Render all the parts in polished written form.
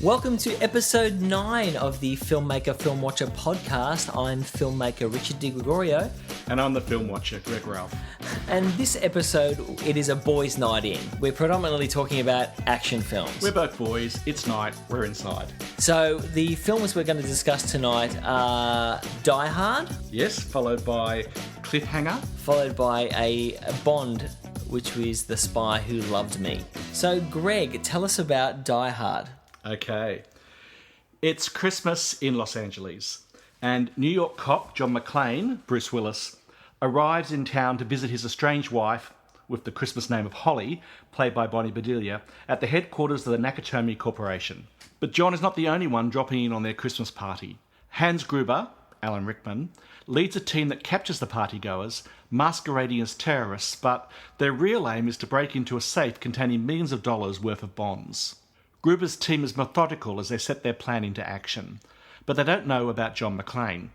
Welcome to episode 9 of the Filmmaker Film Watcher podcast. I'm filmmaker Richard Di Gregorio. And I'm the film watcher, Greg Ralph. And this episode, it is a boys' night in. We're predominantly talking about action films. We're both boys, it's night, we're inside. So the films we're going to discuss tonight are Die Hard. Yes, followed by Cliffhanger. Followed by a Bond, which was The Spy Who Loved Me. So Greg, tell us about Die Hard. Okay. It's Christmas in Los Angeles, and New York cop John McClane, Bruce Willis, arrives in town to visit his estranged wife, with the Christmas name of Holly, played by Bonnie Bedelia, at the headquarters of the Nakatomi Corporation. But John is not the only one dropping in on their Christmas party. Hans Gruber, Alan Rickman, leads a team that captures the partygoers, masquerading as terrorists, but their real aim is to break into a safe containing millions of dollars worth of bonds. Gruber's team is methodical as they set their plan into action, but they don't know about John McClane.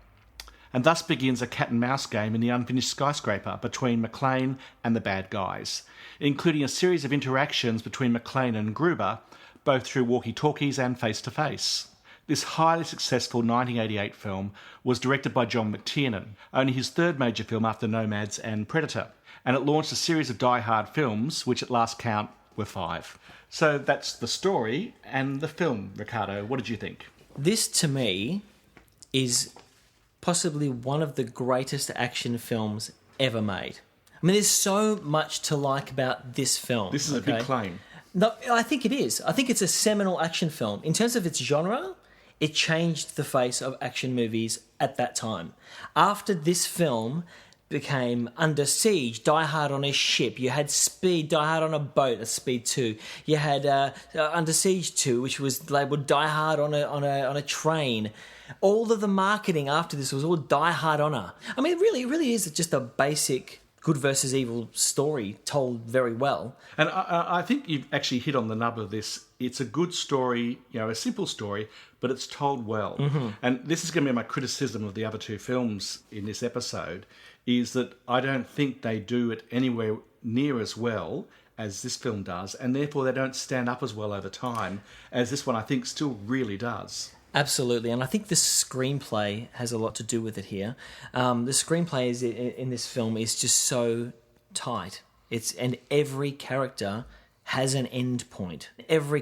And thus begins a cat-and-mouse game in the unfinished skyscraper between McClane and the bad guys, including a series of interactions between McClane and Gruber, both through walkie-talkies and face-to-face. This highly successful 1988 film was directed by John McTiernan, only his third major film after Nomads and Predator, and it launched a series of Die Hard films, which at last count were 5. So that's the story and the film, Ricardo. What did you think? This, to me, is possibly one of the greatest action films ever made. I mean, there's so much to like about this film. This is a big claim. No, I think it is. I think it's a seminal action film. In terms of its genre, it changed the face of action movies at that time. After this film became Under Siege, Die Hard on a ship. You had Speed, Die Hard on a boat, that's Speed 2. You had Under Siege 2, which was labelled Die Hard on a train. All of the marketing after this was all Die Hard Honor. I mean, it really is just a basic good versus evil story told very well. And I think you've actually hit on the nub of this. It's a good story, a simple story, but it's told well. Mm-hmm. And this is going to be my criticism of the other two films in this episode, is that I don't think they do it anywhere near as well as this film does, and therefore they don't stand up as well over time as this one, I think, still really does. Absolutely, and I think the screenplay has a lot to do with it here. The screenplay in this film is just so tight. And every character has an end point. Every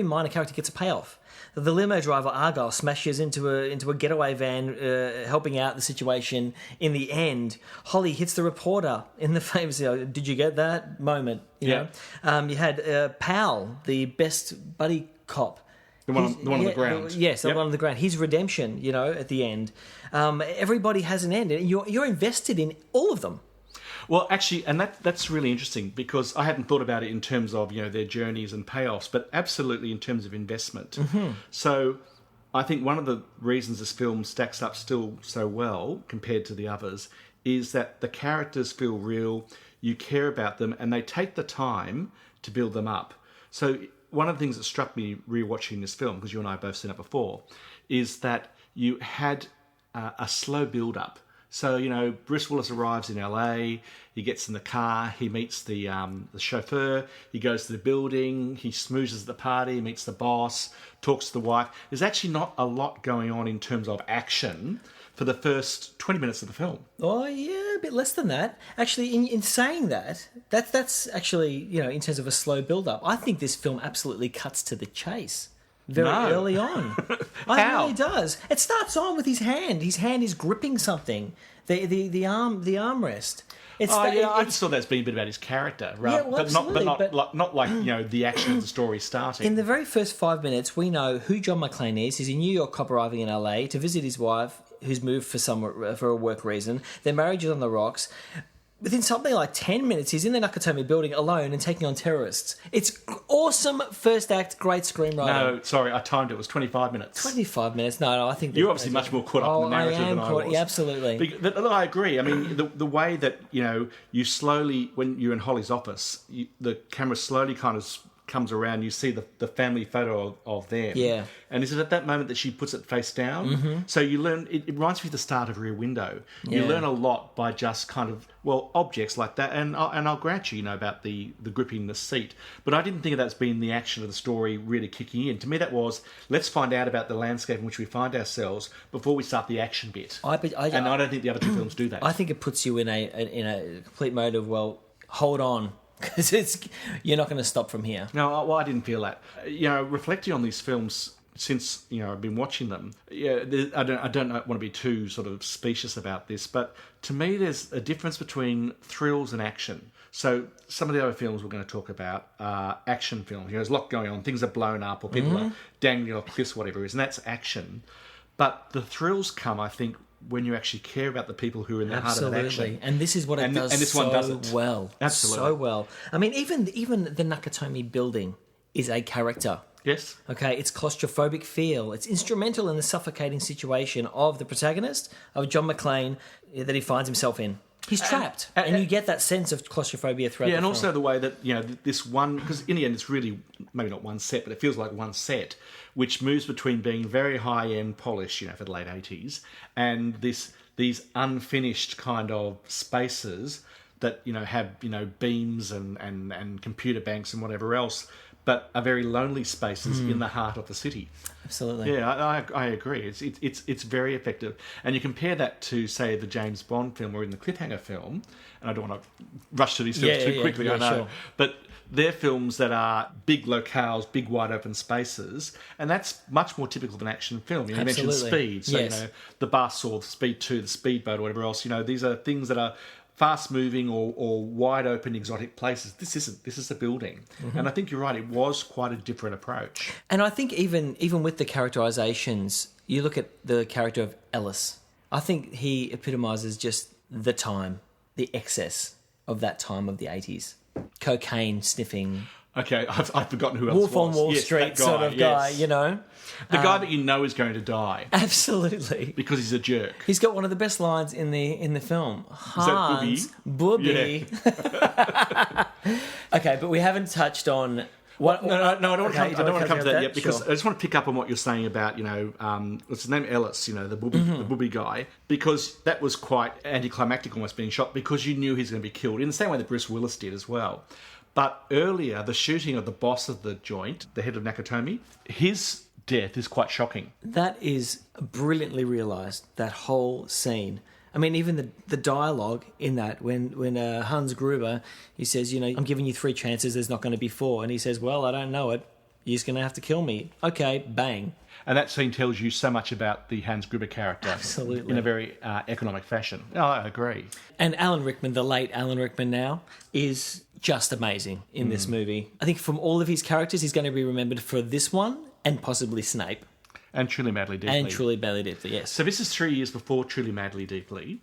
minor character gets a payoff. The limo driver Argyle smashes into a getaway van, helping out the situation. In the end, Holly hits the reporter in the famous "Did you get that?" moment. You know, you had Pal, the best buddy cop. The one on the ground. Yes, the one on the ground. His redemption, at the end. Everybody has an end. And you're invested in all of them. Well, actually, and that's really interesting because I hadn't thought about it in terms of, their journeys and payoffs, but absolutely in terms of investment. Mm-hmm. So I think one of the reasons this film stacks up still so well compared to the others is that the characters feel real, you care about them, and they take the time to build them up. So one of the things that struck me rewatching this film, because you and I have both seen it before, is that you had a slow build-up. So, Bruce Willis arrives in LA, he gets in the car, he meets the chauffeur, he goes to the building, he smoozes at the party, meets the boss, talks to the wife. There's actually not a lot going on in terms of action for the first 20 minutes of the film. Oh, yeah, a bit less than that. Actually, in saying that's actually, in terms of a slow build-up, I think this film absolutely cuts to the chase very early on. It really does. It starts on with his hand. His hand is gripping something, the armrest. I just thought that's been a bit about his character, right? Yeah, well, not like the action of the story starting. In the very first 5 minutes, we know who John McClane is. He's a New York cop arriving in LA to visit his wife, who's moved for a work reason. Their marriage is on the rocks. Within something like 10 minutes, he's in the Nakatomi building alone and taking on terrorists. It's awesome first act, great screenwriting. No, sorry, I timed it. It was 25 minutes. 25 minutes? No, I think... You're obviously much more caught up in the narrative than I was. Yeah, absolutely. But I agree. I mean, the way that, you slowly, when you're in Holly's office, the camera slowly kind of comes around, you see the family photo of them. Yeah. And is it at that moment that she puts it face down? Mm-hmm. So you learn, it reminds me of the start of Rear Window. You Yeah. learn a lot by just kind of, objects like that. And I'll grant you, about the gripping the seat. But I didn't think of that as being the action of the story really kicking in. To me, that was, let's find out about the landscape in which we find ourselves before we start the action bit. And I don't think the other two films do that. I think it puts you in a complete mode of, well, hold on, because you're not going to stop from here. No, I didn't feel that. Reflecting on these films since I've been watching them, I don't want to be too sort of specious about this, but to me, there's a difference between thrills and action. So some of the other films we're going to talk about are action films. There's a lot going on. Things are blown up, or people are dangling off cliffs, whatever it is, and that's action. But the thrills come, I think, when you actually care about the people who are in the heart of that action. And this is what it does, and this one does it well. Absolutely. So well. I mean, even the Nakatomi building is a character. Yes. Okay, it's claustrophobic feel. It's instrumental in the suffocating situation of the protagonist, of John McClane, that he finds himself in. He's trapped, and you get that sense of claustrophobia throughout the film. And also the way that, this one, because in the end it's really, maybe not one set, but it feels like one set, which moves between being very high-end polish, for the late 80s, and these unfinished kind of spaces that, have, beams and computer banks and whatever else, but are very lonely spaces in the heart of the city. Absolutely. Yeah, I agree. It's very effective. And you compare that to, say, the James Bond film or in the Cliffhanger film, and I don't want to rush to these films too quickly, I know. Sure. But they're films that are big locales, big wide open spaces, and that's much more typical of an action film. You mentioned speed, so the bus or the Speed 2, the speedboat or whatever else, these are things that are fast-moving or wide-open exotic places. This isn't. This is a building. Mm-hmm. And I think you're right, it was quite a different approach. And I think even with the characterizations, you look at the character of Ellis, I think he epitomizes just the time, the excess of that time of the 80s. Cocaine sniffing. Okay, I've forgotten who else Wolf on Wall Street sort of guy, The guy that is going to die. Absolutely. Because he's a jerk. He's got one of the best lines in the film. Hans, Booby. Yeah. Okay, but we haven't touched on... What, no, I don't want to come to that yet, because sure. I just want to pick up on what you're saying about, what's his name, Ellis, the booby guy, because that was quite anticlimactic almost being shot, because you knew he was going to be killed, in the same way that Bruce Willis did as well. But earlier, the shooting of the boss of the joint, the head of Nakatomi, his death is quite shocking. That is brilliantly realised, that whole scene. I mean, even the dialogue in that, when Hans Gruber, he says, I'm giving you 3 chances, there's not going to be 4. And he says, well, I don't know it. You're just going to have to kill me. Okay, bang. And that scene tells you so much about the Hans Gruber character. Absolutely. In a very economic fashion. Oh, I agree. And Alan Rickman, the late Alan Rickman now, is just amazing in this movie. I think from all of his characters, he's going to be remembered for this one and possibly Snape. And Truly Madly Deeply. And Truly Madly Deeply, yes. So this is 3 years before Truly Madly Deeply.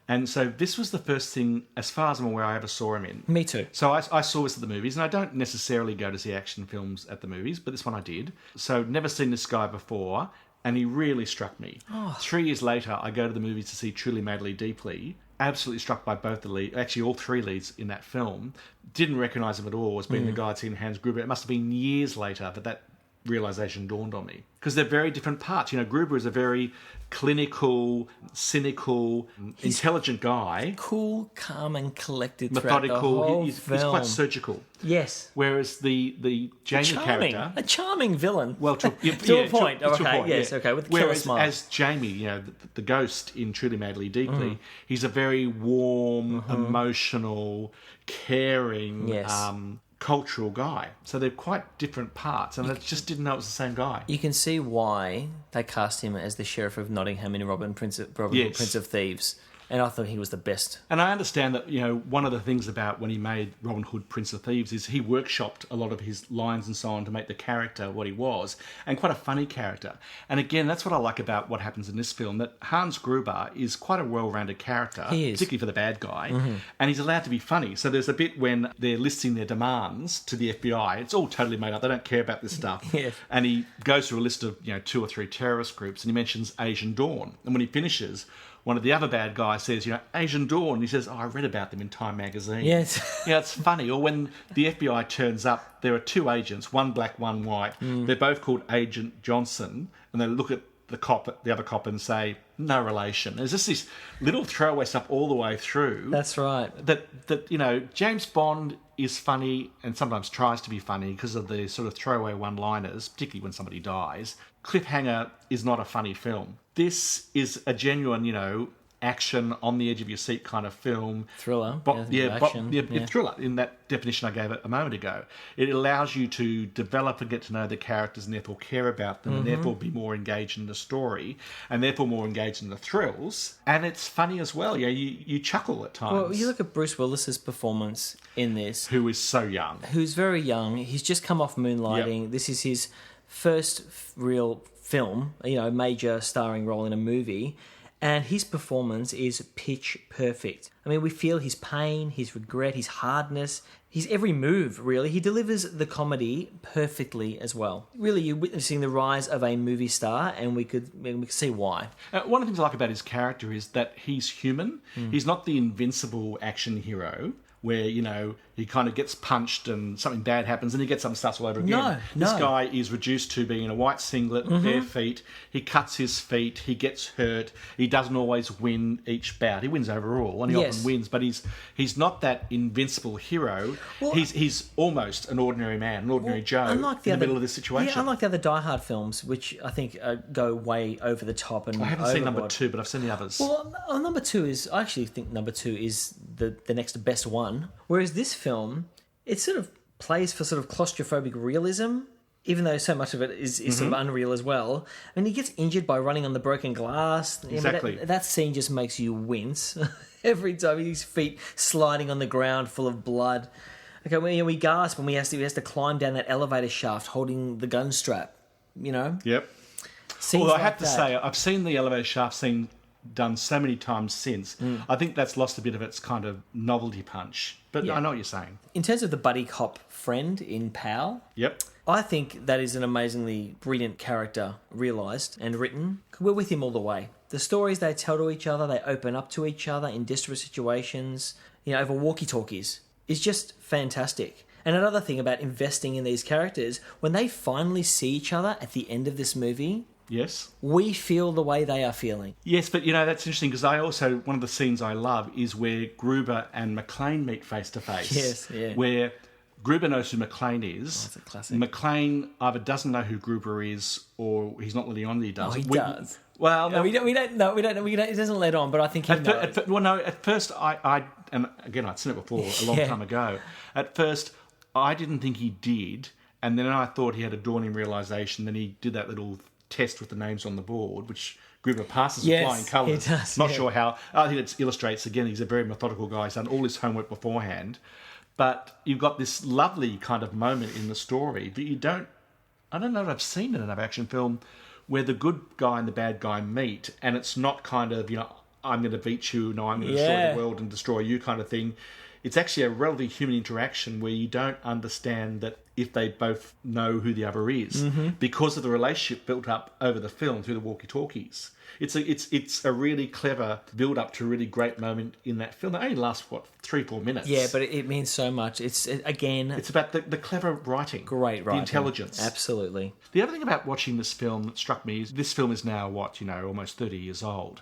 And so this was the first thing, as far as I'm aware, I ever saw him in. Me too. So I saw this at the movies, and I don't necessarily go to see action films at the movies, but this one I did. So never seen this guy before, and he really struck me. 3 years later, I go to the movies to see Truly Madly Deeply. Absolutely struck by both the lead, actually all 3 leads in that film. Didn't recognise him at all as being the guy I'd seen Hans Gruber. It must have been years later that realisation dawned on me. Because they're very different parts. Gruber is a very clinical, cynical, intelligent guy. Cool, calm and collected methodical. He's quite surgical. Yes. Whereas the Jamie character... A charming villain. Well, to a point. To a point, yes, okay, with the killer smile. As Jamie, the ghost in Truly Madly Deeply, he's a very warm, emotional, caring... cultural guy. So they're quite different parts, and I just didn't know it was the same guy. You can see why they cast him as the Sheriff of Nottingham in Robin Hood, Prince of Thieves. And I thought he was the best. And I understand that, one of the things about when he made Robin Hood, Prince of Thieves, is he workshopped a lot of his lines and so on to make the character what he was, and quite a funny character. And again, that's what I like about what happens in this film, that Hans Gruber is quite a well-rounded character, particularly for the bad guy, and he's allowed to be funny. So there's a bit when they're listing their demands to the FBI. It's all totally made up. They don't care about this stuff. Yes. And he goes through a list of, 2 or 3 terrorist groups, and he mentions Asian Dawn. And when he finishes, one of the other bad guys says, Asian Dawn. He says, I read about them in Time magazine. Yes. It's funny. Or when the FBI turns up, there are two agents, one black, one white. They're both called Agent Johnson, and they look at the other cop, and say, no relation. There's just this little throwaway stuff all the way through. That's right. That James Bond is funny and sometimes tries to be funny because of the sort of throwaway one-liners, particularly when somebody dies. Cliffhanger is not a funny film. This is a genuine, action on the edge of your seat kind of film. Thriller. Thriller, in that definition I gave it a moment ago. It allows you to develop and get to know the characters and therefore care about them and therefore be more engaged in the story and therefore more engaged in the thrills. And it's funny as well. You chuckle at times. Well, you look at Bruce Willis's performance in this. Who is so young. Who's very young. He's just come off Moonlighting. Yep. This is his first real film, major starring role in a movie. And his performance is pitch perfect. I mean, we feel his pain, his regret, his hardness, his every move, really. He delivers the comedy perfectly as well. Really, you're witnessing the rise of a movie star, and we could see why. One of the things I like about his character is that he's human. He's not the invincible action hero where, he kind of gets punched and something bad happens and he gets up and starts all over again. No. This guy is reduced to being in a white singlet, bare feet. He cuts his feet. He gets hurt. He doesn't always win each bout. He wins overall and he often wins, but he's not that invincible hero. Well, he's almost an ordinary man, an ordinary Joe in the middle of this situation. Yeah, unlike the other Die Hard films, which I think go way over the top. And I haven't seen number 2, but I've seen the others. Well, number 2 is... I actually think number 2 is the next best one. Whereas this film, it sort of plays for sort of claustrophobic realism, even though so much of it is sort of unreal as well. I mean, he gets injured by running on the broken glass. Exactly. That scene just makes you wince every time. His feet sliding on the ground full of blood. Okay, we gasp when he has to climb down that elevator shaft holding the gun strap, Yep. Scenes Although I like have to that. say, I've seen the elevator shaft scene done so many times since. I think that's lost a bit of its kind of novelty punch. But I know what you're saying. In terms of the buddy cop friend in Pal, Yep. I think that is an amazingly brilliant character realised and written. We're with him all the way. The stories they tell to each other, they open up to each other in desperate situations, over walkie-talkies, is just fantastic. And another thing about investing in these characters, when they finally see each other at the end of this movie... Yes. We feel the way they are feeling. Yes, but that's interesting because one of the scenes I love is where Gruber and McClane meet face to face. Yes, yeah. Where Gruber knows who McClane is. Oh, that's a classic. McClane either doesn't know who Gruber is or he's not letting on that he does. Oh, he does. Well, no, we don't know. He doesn't let on, but I think he knows. At first, I and again, I'd seen it before a long time ago. At first, I didn't think he did, and then I thought he had a dawning realisation. Then he did that little test with the names on the board, which Gruber passes with flying colours. He does, Not sure how. I think it illustrates, again, he's a very methodical guy. He's done all his homework beforehand. But you've got this lovely kind of moment in the story that I don't know if I've seen in another action film where the good guy and the bad guy meet, and it's not kind of, I'm going to beat you, no, I'm going to destroy the world and destroy you kind of thing. It's actually a relatively human interaction where you don't understand that if they both know who the other is because of the relationship built up over the film through the walkie-talkies. It's a really clever build-up to a really great moment in that film. It only lasts, 3-4 minutes? Yeah, but it means so much. It's about the clever writing. Great writing. The intelligence. Absolutely. The other thing about watching this film that struck me is this film is now, almost 30 years old.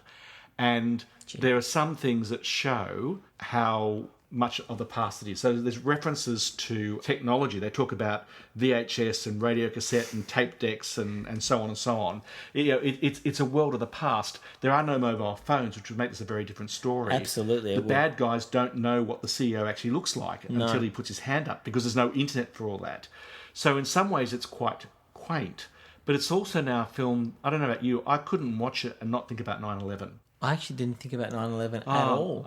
And there are some things that show how much of the past it is. So there's references to technology. They talk about VHS and radio cassette and tape decks and so on and so on. It's a world of the past. There are no mobile phones, which would make this a very different story. Absolutely. The bad guys don't know what the CEO actually looks like until he puts his hand up because there's no internet for all that. So in some ways it's quite quaint. But it's also now a film, I don't know about you, I couldn't watch it and not think about 9/11. I actually didn't think about 9/11 at all.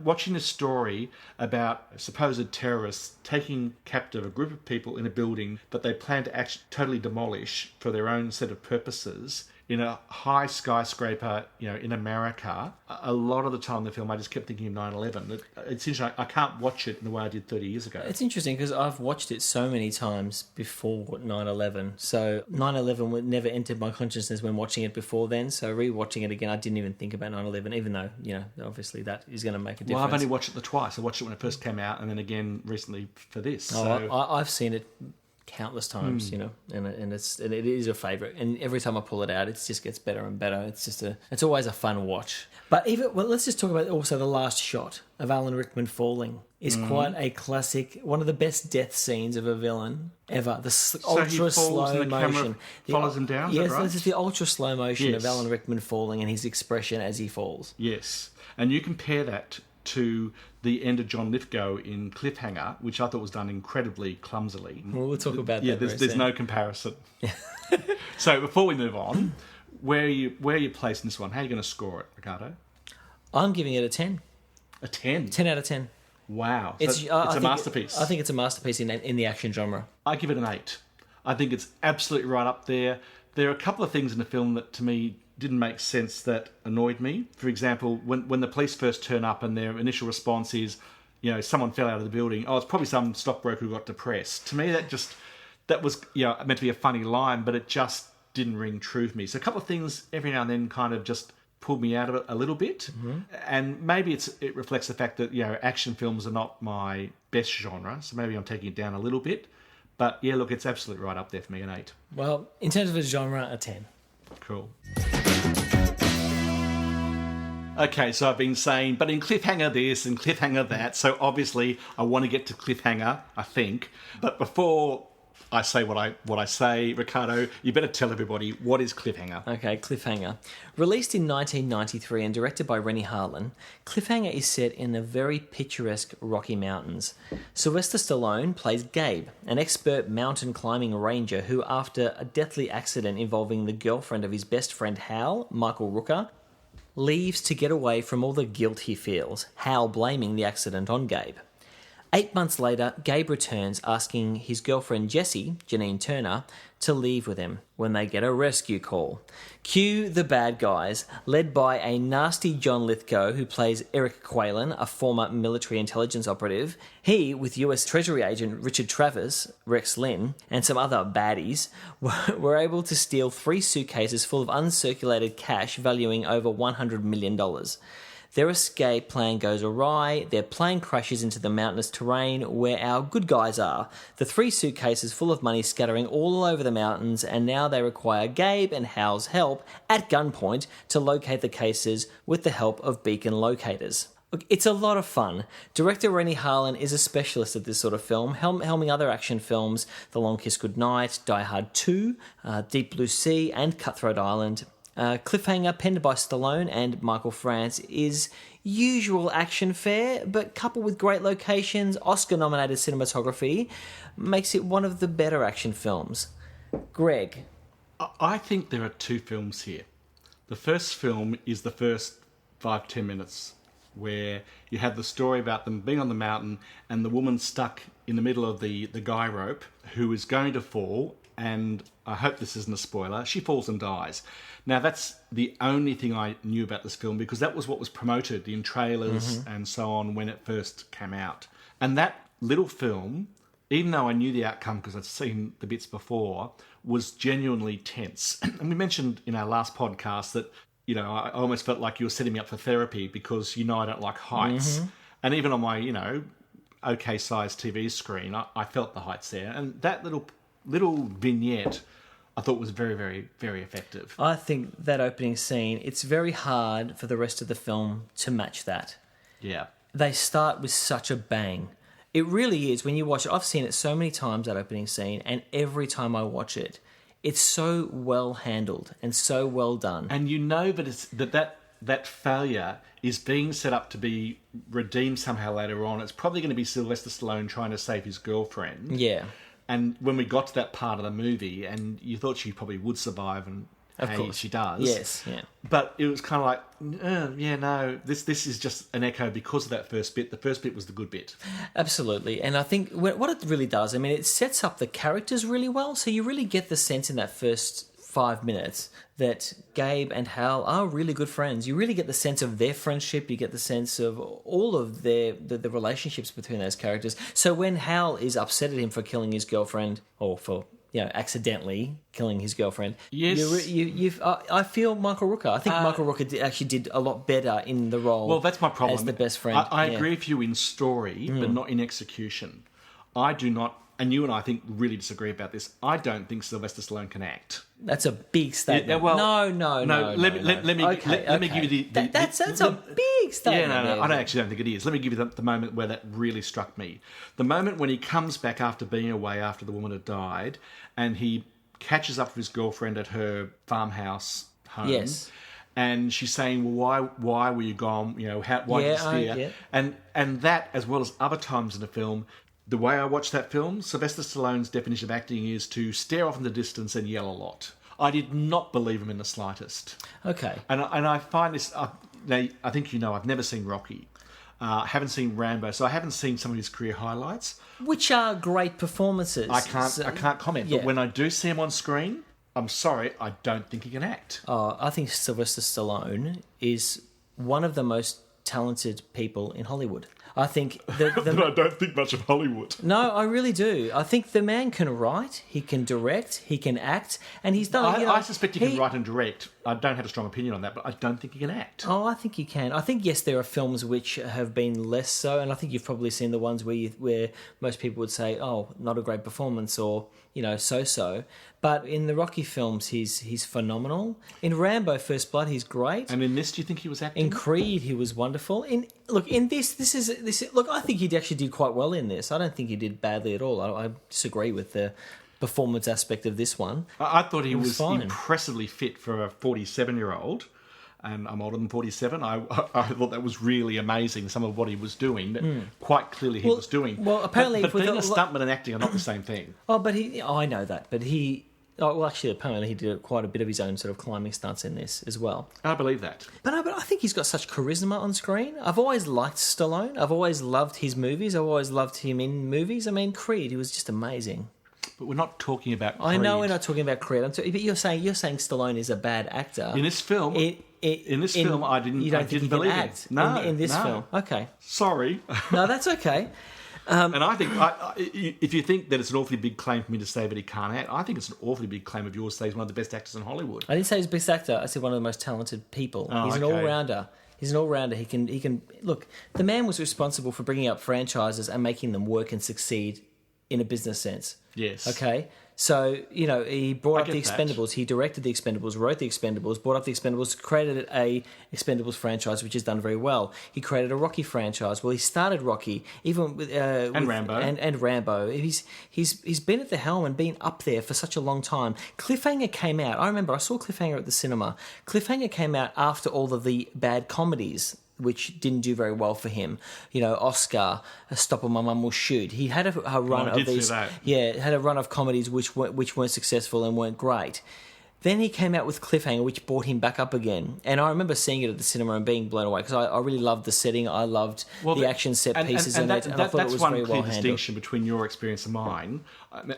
Watching a story about supposed terrorists taking captive a group of people in a building that they plan to actually totally demolish for their own set of purposes in a high skyscraper, in America. A lot of the time in the film, I just kept thinking of 9/11. It's interesting. I can't watch it in the way I did 30 years ago. It's interesting because I've watched it so many times before 9/11. So 9/11 never entered my consciousness when watching it before then. So rewatching it again, I didn't even think about 9/11, even though, obviously that is going to make a difference. Well, I've only watched it twice. I watched it when it first came out and then again recently for this. So. I've seen it countless times, and it is a favourite. And every time I pull it out, it just gets better and better. It's always a fun watch. But let's just talk about also the last shot of Alan Rickman falling is quite a classic, one of the best death scenes of a villain ever. Ultra slow motion follows him down. Yes, right? this is the ultra slow motion of Alan Rickman falling and his expression as he falls. Yes, and you compare that to the end of John Lithgow in Cliffhanger, which I thought was done incredibly clumsily. Well, we'll talk about that. Yeah, there's no comparison. So before we move on, where are you placing this one? How are you going to score it, Ricardo? I'm giving it a 10. A 10? 10 out of 10. Wow. It's a masterpiece. I think it's a masterpiece in the action genre. I give it an 8. I think it's absolutely right up there. There are a couple of things in the film that, to me, didn't make sense that annoyed me. For example, when the police first turn up and their initial response is, someone fell out of the building. Oh, it's probably some stockbroker who got depressed. To me, that was meant to be a funny line, but it just didn't ring true for me. So a couple of things every now and then kind of just pulled me out of it a little bit. Mm-hmm. And maybe it reflects the fact that, action films are not my best genre. So maybe I'm taking it down a little bit. But yeah, look, it's absolutely right up there for me, an 8. Well, in terms of a genre, a 10. Cool. Okay, so I've been saying, but in Cliffhanger this and Cliffhanger that, so obviously I want to get to Cliffhanger, I think. But before I say what I say, Ricardo, you better tell everybody, what is Cliffhanger? Okay, Cliffhanger. Released in 1993 and directed by Rennie Harlin, Cliffhanger is set in the very picturesque Rocky Mountains. Sylvester Stallone plays Gabe, an expert mountain climbing ranger who, after a deathly accident involving the girlfriend of his best friend Hal, Michael Rooker, leaves to get away from all the guilt he feels, Hal blaming the accident on Gabe. 8 months later, Gabe returns asking his girlfriend Jessie, Janine Turner, to leave with him when they get a rescue call. Cue the bad guys, led by a nasty John Lithgow who plays Eric Quaylen, a former military intelligence operative. He, with US Treasury agent Richard Travers, Rex Lynn, and some other baddies, were able to steal 3 suitcases full of uncirculated cash valuing over $100 million. Their escape plan goes awry, their plane crashes into the mountainous terrain where our good guys are. The 3 suitcases full of money scattering all over the mountains, and now they require Gabe and Hal's help at gunpoint to locate the cases with the help of beacon locators. Look, it's a lot of fun. Director Rennie Harlin is a specialist at this sort of film, helming other action films, The Long Kiss Goodnight, Die Hard 2, Deep Blue Sea, and Cutthroat Island. Cliffhanger, penned by Stallone and Michael France, is usual action fare, but coupled with great locations, Oscar-nominated cinematography, makes it one of the better action films. Greg? I think there are 2 films here. The first film is the first 5-10 minutes, where you have the story about them being on the mountain and the woman stuck in the middle of the guy rope who is going to fall, and I hope this isn't a spoiler, she falls and dies. Now, that's the only thing I knew about this film because that was what was promoted in trailers and so on when it first came out. And that little film, even though I knew the outcome because I'd seen the bits before, was genuinely tense. And we mentioned in our last podcast that, I almost felt like you were setting me up for therapy because I don't like heights. And even on my, okay-sized TV screen, I felt the heights there. And that little vignette I thought was very, very, very effective. I think that opening scene, it's very hard for the rest of the film to match that. Yeah. They start with such a bang. It really is. When you watch it, I've seen it so many times, that opening scene, and every time I watch it, it's so well handled and so well done. And but it's that failure is being set up to be redeemed somehow later on. It's probably going to be Sylvester Stallone trying to save his girlfriend. Yeah. And when we got to that part of the movie, and you thought she probably would survive, and of course she does. Yes, yeah. But it was kind of like, this is just an echo because of that first bit. The first bit was the good bit. Absolutely. And I think what it really does, it sets up the characters really well. So you really get the sense in that first 5 minutes that Gabe and Hal are really good friends. You really get the sense of their friendship. You get the sense of all of the relationships between those characters. So when Hal is upset at him for killing his girlfriend, or for accidentally killing his girlfriend. Yes. I feel Michael Rooker. I think Michael Rooker actually did a lot better in the role. Well, that's my problem. As the best friend. I agree with you in story, but not in execution. I do not, and you and I think really disagree about this. I don't think Sylvester Stallone can act. That's a big statement. Yeah, well, no. Let me give you the that's a big statement. Yeah, no, I don't think it is. Let me give you the moment where that really struck me. The moment when he comes back after being away after the woman had died, and he catches up with his girlfriend at her farmhouse home. Yes. And she's saying, "Well, why were you gone? Why did you disappear?" And that, as well as other times in the film. The way I watch that film, Sylvester Stallone's definition of acting is to stare off in the distance and yell a lot. I did not believe him in the slightest. Okay. And I find this... I think I've never seen Rocky. Haven't seen Rambo, so I haven't seen some of his career highlights. Which are great performances. I can't comment, yeah. But when I do see him on screen, I'm sorry, I don't think he can act. I think Sylvester Stallone is one of the most talented people in Hollywood. I think But I don't think much of Hollywood. No, I really do. I think the man can write, he can direct, he can act, and he's done. I suspect he can write and direct. I don't have a strong opinion on that, but I don't think he can act. Oh, I think he can. I think yes, there are films which have been less so, and I think you've probably seen the ones where most people would say, "Oh, not a great performance," or so-so. But in the Rocky films, he's phenomenal. In Rambo: First Blood, he's great. And in this, do you think he was acting? In Creed, he was wonderful. In this. Look, I think he actually did quite well in this. I don't think he did badly at all. I disagree with the performance aspect of this one. I thought he was fine. Impressively fit for a 47-year-old. And I'm older than 47. I thought that was really amazing, some of what he was doing, that quite clearly he was doing. Well, apparently... But being a stuntman and acting are not the same thing. I know that, but he... Oh, well, actually, apparently he did quite a bit of his own sort of climbing stunts in this as well. I believe that. But I think he's got such charisma on screen. I've always liked Stallone. I've always loved his movies. I've always loved him in movies. I mean, Creed, he was just amazing. But we're not talking about Creed. I know we're not talking about Creed. But you're saying Stallone is a bad actor. In this film... film, I didn't believe act. It. No, in this film. Okay. Sorry. No, that's okay. And I think, if you think that it's an awfully big claim for me to say that he can't act, I think it's an awfully big claim of yours to say he's one of the best actors in Hollywood. I didn't say he's the best actor. I said one of the most talented people. He's an all-rounder. He's an all-rounder. He can look. The man was responsible for bringing up franchises and making them work and succeed in a business sense. Yes. Okay. So, he brought up the Expendables. That. He directed the Expendables, wrote the Expendables, brought up the Expendables, created a Expendables franchise, which has done very well. He created a Rocky franchise. Well, he started Rocky, even with Rambo. And Rambo. He's been at the helm and been up there for such a long time. Cliffhanger came out. I remember I saw Cliffhanger at the cinema. Cliffhanger came out after all of the bad comedies, which didn't do very well for him. Oscar, Stop or My Mum Will Shoot. He had a run of these. Had a run of comedies which weren't successful and weren't great. Then he came out with Cliffhanger, which brought him back up again. And I remember seeing it at the cinema and being blown away because I really loved the setting. I loved the action set pieces in it, and I thought it was very well handled. That's one clear distinction between your experience and mine.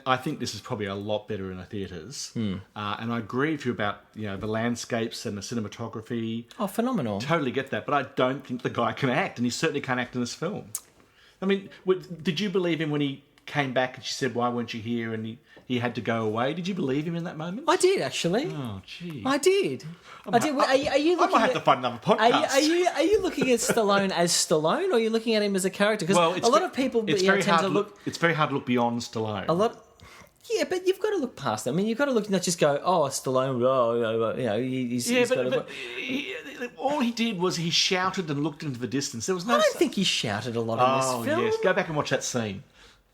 I think this is probably a lot better in the theatres. And I agree with you about the landscapes and the cinematography. Oh, phenomenal. Totally get that. But I don't think the guy can act, and he certainly can't act in this film. I mean, did you believe him when he came back and she said, "Why weren't you here?" and he had to go away? Did you believe him in that moment? I did, actually. Oh, gee. I did. Are you looking I might have to find another podcast. Are you looking at Stallone as Stallone, or are you looking at him as a character? Because a lot of people tend to look... It's very hard to look beyond Stallone. Yeah, but you've got to look past them. I mean, you've got to look, not just go, "Oh, Stallone." All he did was he shouted and looked into the distance. There was no... I don't think he shouted a lot in this film. Oh, yes. Go back and watch that scene.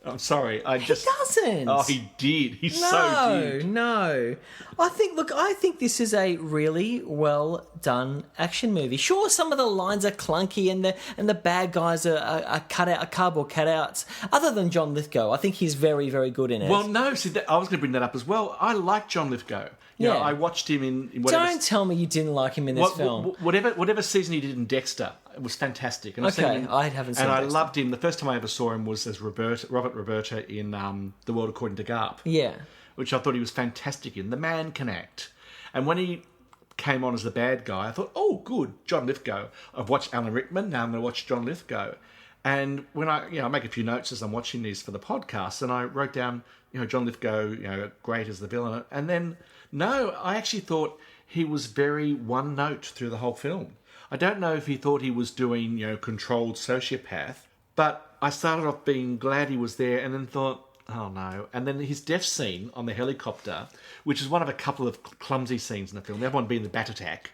I'm sorry. He doesn't. Oh, he did. He so did. No. I think this is a really well done action movie. Sure, some of the lines are clunky and the bad guys are cardboard cutouts. Other than John Lithgow, I think he's very, very good in it. Well, no, see, I was going to bring that up as well. I like John Lithgow. I watched him in whatever... Don't tell me you didn't like him in this film. Whatever season he did in Dexter, it was fantastic. And I haven't seen And I Dexter. loved him. The first time I ever saw him was as Robert Roberta in The World According to Garp. Yeah. which I thought he was fantastic in. The man can act. And when he came on as the bad guy, I thought, oh, good, John Lithgow. I've watched Alan Rickman, now I'm going to watch John Lithgow. And when I make a few notes as I'm watching these for the podcast, and I wrote down, John Lithgow, great as the villain. And then, no, I actually thought he was very one note through the whole film. I don't know if he thought he was doing, controlled sociopath, but I started off being glad he was there and then thought, oh no. And then his death scene on the helicopter, which is one of a couple of clumsy scenes in the film, the other one being the bat attack.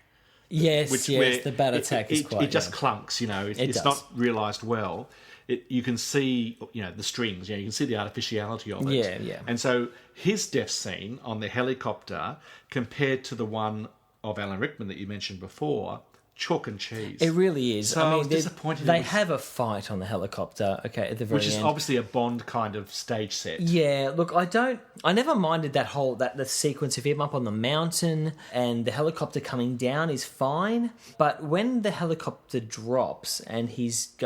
Yes, the bat attack is quite... It just clunks, it's not realised well. You can see, the strings, you can see the artificiality of it. Yeah. And so his death scene on the helicopter, compared to the one of Alan Rickman that you mentioned before, chalk and cheese. It really is. So I was disappointed. They have a fight on the helicopter, at the very end. Which is obviously a Bond kind of stage set. Yeah, look, I never minded the sequence of him up on the mountain and the helicopter coming down is fine, but when the helicopter drops and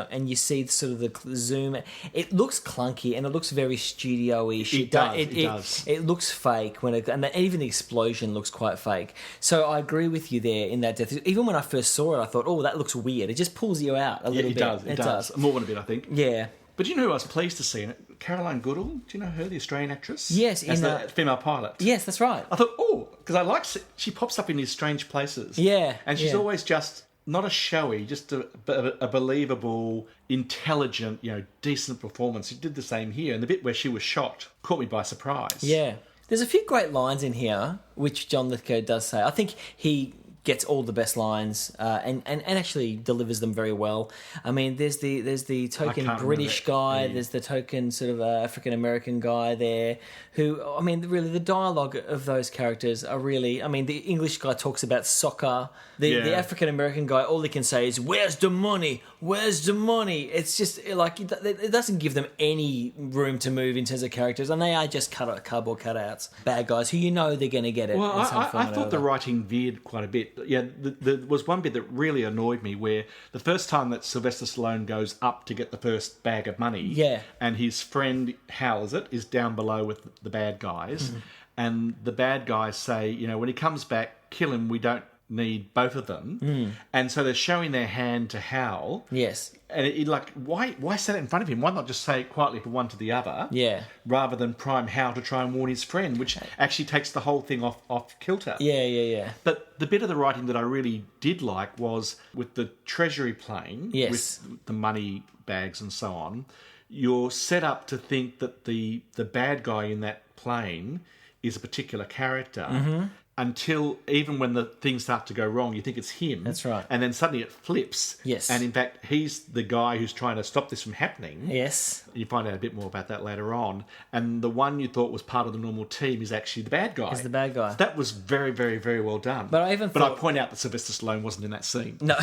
and you see sort of the zoom, it looks clunky and it looks very studio-ish. It does. It looks fake and even the explosion looks quite fake. So I agree with you there in that death. Even when I first saw it, I thought, oh, that looks weird. It just pulls you out a little bit. It does. More than a bit, I think. Yeah. But do you know who I was pleased to see in it? Caroline Goodall. Do you know her, the Australian actress? Yes. As the female pilot. Yes, that's right. I thought, because she pops up in these strange places. Yeah. And she's always just, not a showy, just a believable, intelligent, decent performance. She did the same here. And the bit where she was shot caught me by surprise. Yeah. There's a few great lines in here, which John Lithgow does say. I think he gets all the best lines and actually delivers them very well. I mean, there's the token British guy, there's the token sort of African American guy there who, I mean, really the dialogue of those characters are really, I mean, the English guy talks about soccer. The African American guy, all he can say is, "Where's the money? Where's the money?" It's just like it doesn't give them any room to move in terms of characters, and they are just cardboard cutouts, bad guys who they're going to get it. Well, I thought the writing veered quite a bit. Yeah, there was one bit that really annoyed me where the first time that Sylvester Stallone goes up to get the first bag of money, and his friend Hal is down below with the bad guys, and the bad guys say, when he comes back, kill him. We don't need both of them, and so they're showing their hand to Hal. Yes, and why say that in front of him? Why not just say it quietly from one to the other? Yeah, rather than prime Hal to try and warn his friend, which actually takes the whole thing off kilter. Yeah. But the bit of the writing that I really did like was with the Treasury plane, with the money bags and so on. You're set up to think that the bad guy in that plane is a particular character. Until even when the things start to go wrong, you think it's him. That's right. And then suddenly it flips. Yes. And in fact, he's the guy who's trying to stop this from happening. Yes. You find out a bit more about that later on. And the one you thought was part of the normal team is actually the bad guy. Is the bad guy. That was very, very, very well done. But I point out that Sylvester Stallone wasn't in that scene. No.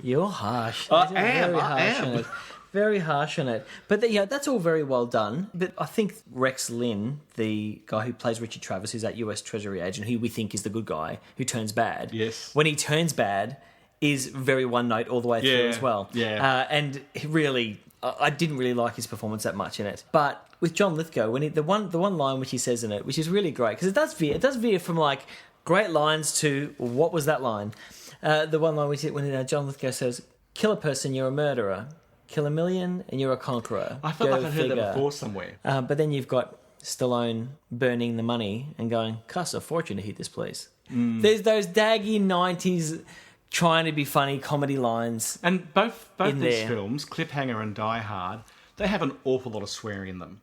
You're harsh. I am. Very harsh on it. But that's all very well done. But I think Rex Linn, the guy who plays Richard Travis, who's that US Treasury agent, who we think is the good guy, who turns bad. Yes. When he turns bad, is very one note all the way through as well. Yeah. And really, I didn't really like his performance that much in it. But with John Lithgow, when the one line which he says in it, which is really great, because it does veer from like great lines to what was that line? The one line when John Lithgow says, "Kill a person, you're a murderer. Kill a million and you're a conqueror." I felt like I'd heard that before somewhere. But then you've got Stallone burning the money and going, "Costs a fortune to heat this place." There's those daggy 90s trying to be funny comedy lines. And both these films, Cliffhanger and Die Hard, they have an awful lot of swearing in them.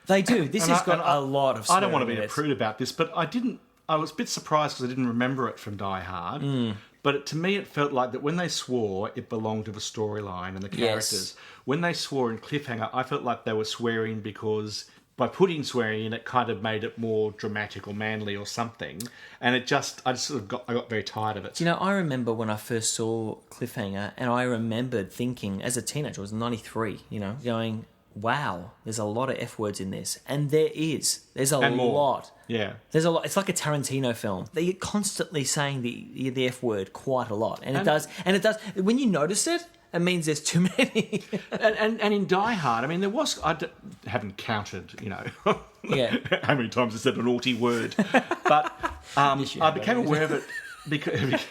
They do. This has got a lot of swearing. I don't want to be a prude about this, but I was a bit surprised because I didn't remember it from Die Hard. But to me, it felt like that when they swore, it belonged to the storyline and the characters. Yes. When they swore in Cliffhanger, I felt like they were swearing because by putting swearing in, it kind of made it more dramatic or manly or something. And I got very tired of it. I remember when I first saw Cliffhanger, and I remembered thinking, as a teenager, I was 93, going, wow, there's a lot of F words in this. And there is. There's a lot. Yeah. There's a lot. It's like a Tarantino film. They're constantly saying the F word quite a lot. And it does. When you notice it, It means there's too many. And in Die Hard, I mean, there was... haven't counted, Yeah. how many times I said an naughty word. But I became aware of it because...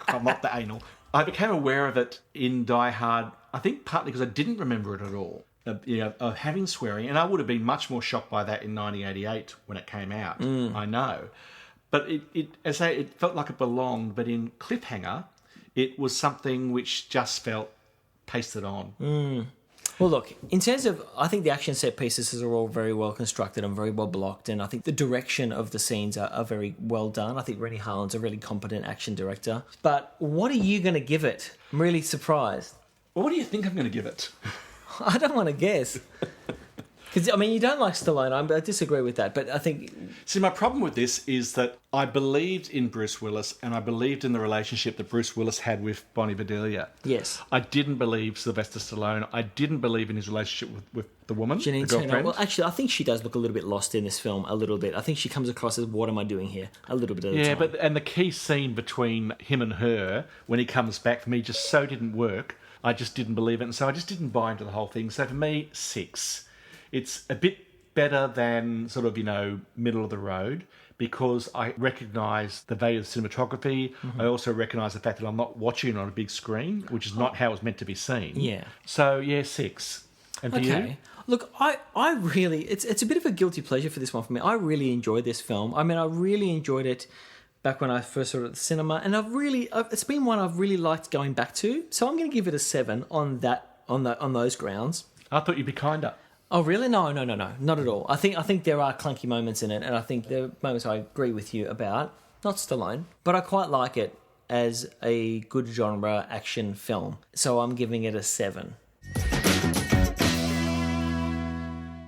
I'm not the anal. I became aware of it in Die Hard, I think partly because I didn't remember it at all. Of having swearing, and I would have been much more shocked by that in 1988 when it came out. I know. But it felt like it belonged, but in Cliffhanger, it was something which just felt pasted on. Well, look, in terms of, I think the action set pieces are all very well constructed and very well blocked, and I think the direction of the scenes are very well done. I think Rennie Harlan's a really competent action director. But what are you going to give it? I'm really surprised. Well, what do you think I'm going to give it? I don't want to guess. Because, I mean, you don't like Stallone. I disagree with that, but I think... See, my problem with this is that I believed in Bruce Willis and I believed in the relationship that Bruce Willis had with Bonnie Bedelia. Yes. I didn't believe Sylvester Stallone. I didn't believe in his relationship with the woman, Janine the girlfriend. Turner. Well, actually, I think she does look a little bit lost in this film, a little bit. I think she comes across as, what am I doing here? A little bit of the time. And the key scene between him and her, when he comes back, for me, just so didn't work. I just didn't believe it, and so I just didn't buy into the whole thing. So for me, 6. It's a bit better than sort of, middle of the road because I recognise the value of the cinematography. Mm-hmm. I also recognise the fact that I'm not watching it on a big screen, which is not how it's meant to be seen. Yeah. So, 6. And for you? Look, I really... It's a bit of a guilty pleasure for this one for me. I really enjoyed this film. I mean, I really enjoyed it back when I first saw it at the cinema, and it's been one I've really liked going back to. So I'm going to give it a 7 on those grounds. I thought you'd be kinder. Oh, really? No, not at all. I think there are clunky moments in it, and I think there are moments I agree with you about. Not Stallone, but I quite like it as a good genre action film. So I'm giving it a 7.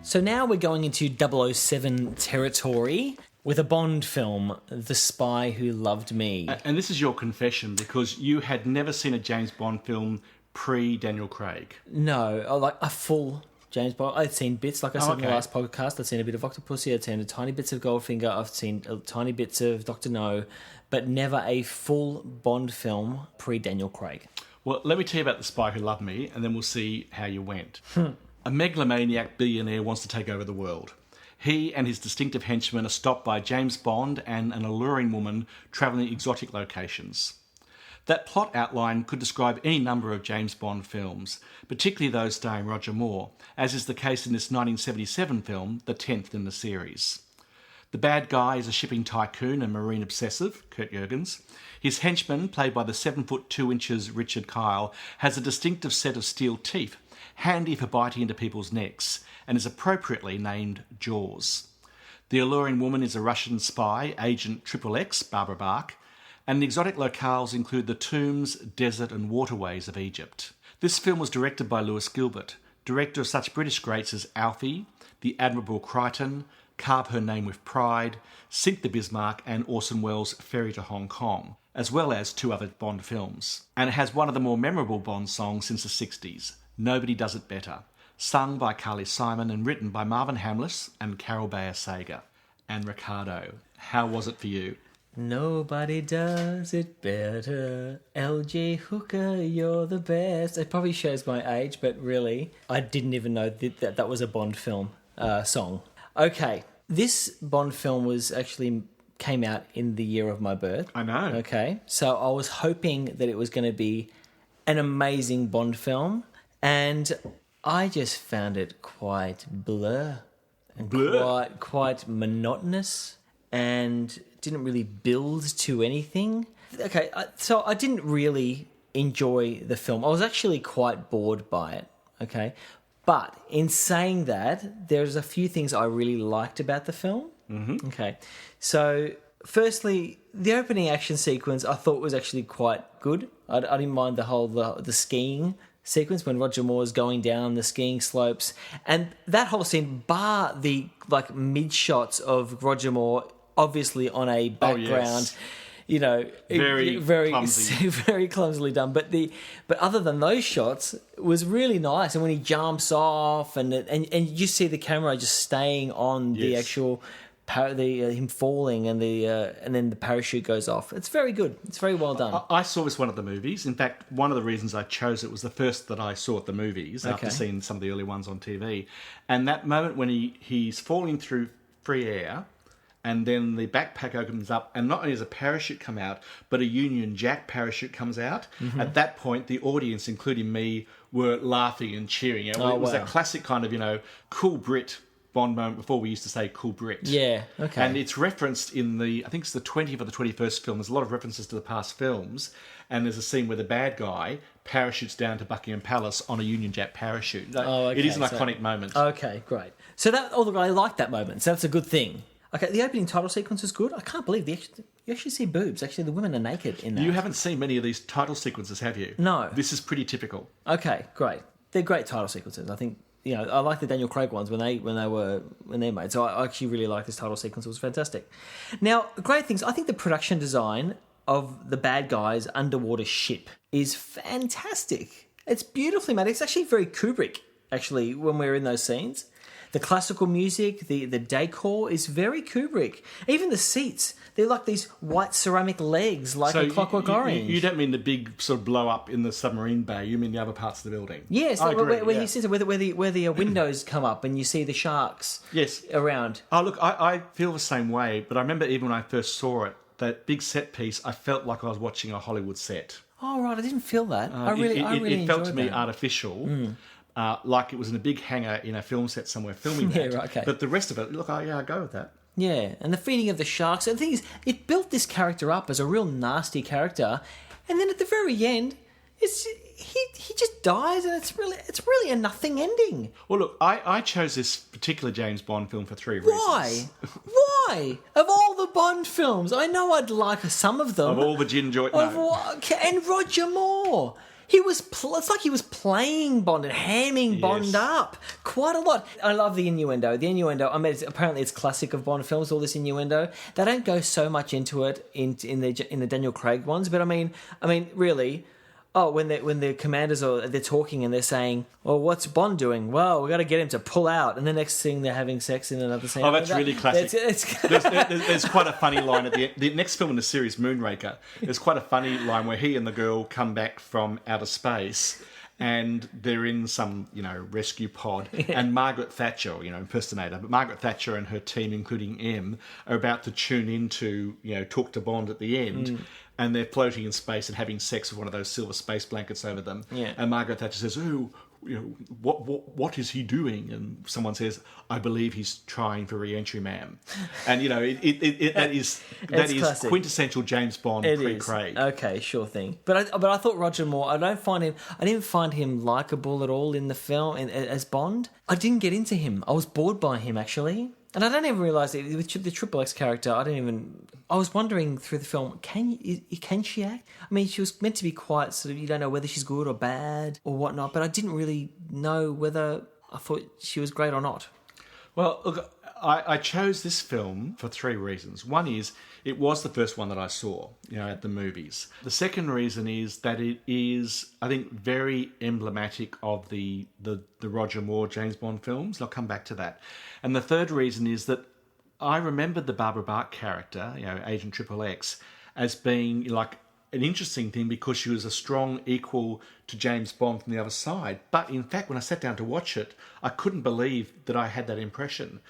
So now we're going into 007 territory with a Bond film, The Spy Who Loved Me. And this is your confession because you had never seen a James Bond film pre-Daniel Craig. No, like a full James Bond. I'd seen bits, like I said in the last podcast. I'd seen a bit of Octopussy, I'd seen tiny bits of Goldfinger, I've seen tiny bits of Dr. No, but never a full Bond film pre-Daniel Craig. Well, let me tell you about The Spy Who Loved Me, and then we'll see how you went. A megalomaniac billionaire wants to take over the world. He and his distinctive henchmen are stopped by James Bond and an alluring woman travelling exotic locations. That plot outline could describe any number of James Bond films, particularly those starring Roger Moore, as is the case in this 1977 film, the 10th in the series. The bad guy is a shipping tycoon and marine obsessive, Kurt Jurgens. His henchman, played by the 7 foot 2 inches Richard Kyle, has a distinctive set of steel teeth, handy for biting into people's necks, and is appropriately named Jaws. The alluring woman is a Russian spy, Agent XXX, Barbara Bach, and the exotic locales include the tombs, desert and waterways of Egypt. This film was directed by Lewis Gilbert, director of such British greats as Alfie, The Admirable Crichton, Carve Her Name with Pride, Sink the Bismarck and Orson Welles' Ferry to Hong Kong, as well as 2 other Bond films. And it has one of the more memorable Bond songs since the 60s, Nobody Does It Better, sung by Carly Simon and written by Marvin Hamliss and Carol Bayer Sager. And Ricardo, how was it for you? Nobody does it better. LG Hooker, you're the best. It probably shows my age, but really, I didn't even know that was a Bond film song. Okay, this Bond film came out in the year of my birth. I know. Okay, so I was hoping that it was going to be an amazing Bond film, and I just found it quite blur and quite monotonous, and didn't really build to anything. Okay, so I didn't really enjoy the film. I was actually quite bored by it, okay? But in saying that, there's a few things I really liked about the film. Mm-hmm. Okay, so firstly, the opening action sequence I thought was actually quite good. I didn't mind the whole the skiing sequence when Roger Moore is going down the skiing slopes, and that whole scene, bar the mid shots of Roger Moore, obviously on a background, very clumsy. Very clumsily done. But other than those shots, it was really nice. And when he jumps off, and you see the camera just staying on the actual him falling and then the parachute goes off. It's very good. It's very well done. I saw this one at the movies. In fact, one of the reasons I chose it was the first that I saw at the movies after seeing some of the early ones on TV. And that moment when he's falling through free air, and then the backpack opens up, and not only does a parachute come out, but a Union Jack parachute comes out. Mm-hmm. At that point, the audience, including me, were laughing and cheering. It was that classic kind of, cool Brit Bond moment before we used to say cool Brit. Yeah, okay. And it's referenced in I think it's the 20th or the 21st film. There's a lot of references to the past films. And there's a scene where the bad guy parachutes down to Buckingham Palace on a Union Jack parachute. It is an iconic moment. Okay, great. So I like that moment. So that's a good thing. Okay, the opening title sequence is good. I can't believe you actually see boobs. Actually, the women are naked in that. You haven't seen many of these title sequences, have you? No. This is pretty typical. Okay, great. They're great title sequences. I think I like the Daniel Craig ones when they're made. So I actually really like this title sequence. It was fantastic. Now, great things. I think the production design of the bad guy's underwater ship is fantastic. It's beautifully made. It's actually very Kubrick. Actually, when we're in those scenes. The classical music, the decor is very Kubrick. Even the seats, they're like these white ceramic legs, like a Clockwork Orange. You don't mean the big sort of blow up in the submarine bay. You mean the other parts of the building. Yes, where you see where the windows come up and you see the sharks. Yes, around. Oh, look, I feel the same way. But I remember even when I first saw it, that big set piece, I felt like I was watching a Hollywood set. Oh right, I didn't feel that. I really it felt to me that. Artificial. Mm. Like it was in a big hangar in a film set somewhere filming that. Yeah, right, okay. But the rest of it, look, I go with that. Yeah, and the feeding of the sharks. And the thing is, it built this character up as a real nasty character, and then at the very end, he just dies, and it's really a nothing ending. Well, look, I chose this particular James Bond film for 3 reasons. Why? Why? Of all the Bond films, I know I'd like some of them. Of all the gin joint, and Roger Moore. It's like he was playing Bond and hamming Bond up quite a lot. I love the innuendo. Apparently it's classic of Bond films, all this innuendo. They don't go so much into it in the Daniel Craig ones, but I mean, really, when the commanders they're talking and they're saying, "Well, what's Bond doing?" "Well, we got to get him to pull out," and the next thing they're having sex in another scene. Oh, that's really classic. There's quite a funny line at the next film in the series, Moonraker. There's quite a funny line where he and the girl come back from outer space. And they're in some, rescue pod. And Margaret Thatcher, impersonator, but Margaret Thatcher and her team, including M, are about to tune in to, talk to Bond at the end. Mm. And they're floating in space and having sex with one of those silver space blankets over them. Yeah. And Margaret Thatcher says, "Oh, what is he doing?" And someone says, "I believe he's trying for re-entry, ma'am." And that is quintessential James Bond pre-Craig. Okay, sure thing. But I thought Roger Moore. I didn't find him likable at all in the film as Bond. I didn't get into him. I was bored by him actually. And I don't even realise that with the Triple X character, I was wondering through the film, can she act? I mean, she was meant to be quite sort of, you don't know whether she's good or bad or whatnot, but I didn't really know whether I thought she was great or not. Well, look, I chose this film for 3 reasons. One is, it was the first one that I saw, at the movies. The second reason is that it is, I think, very emblematic of the Roger Moore James Bond films. I'll come back to that. And the third reason is that I remembered the Barbara Bach character, Agent Triple X, as being like an interesting thing because she was a strong equal to James Bond from the other side. But in fact, when I sat down to watch it, I couldn't believe that I had that impression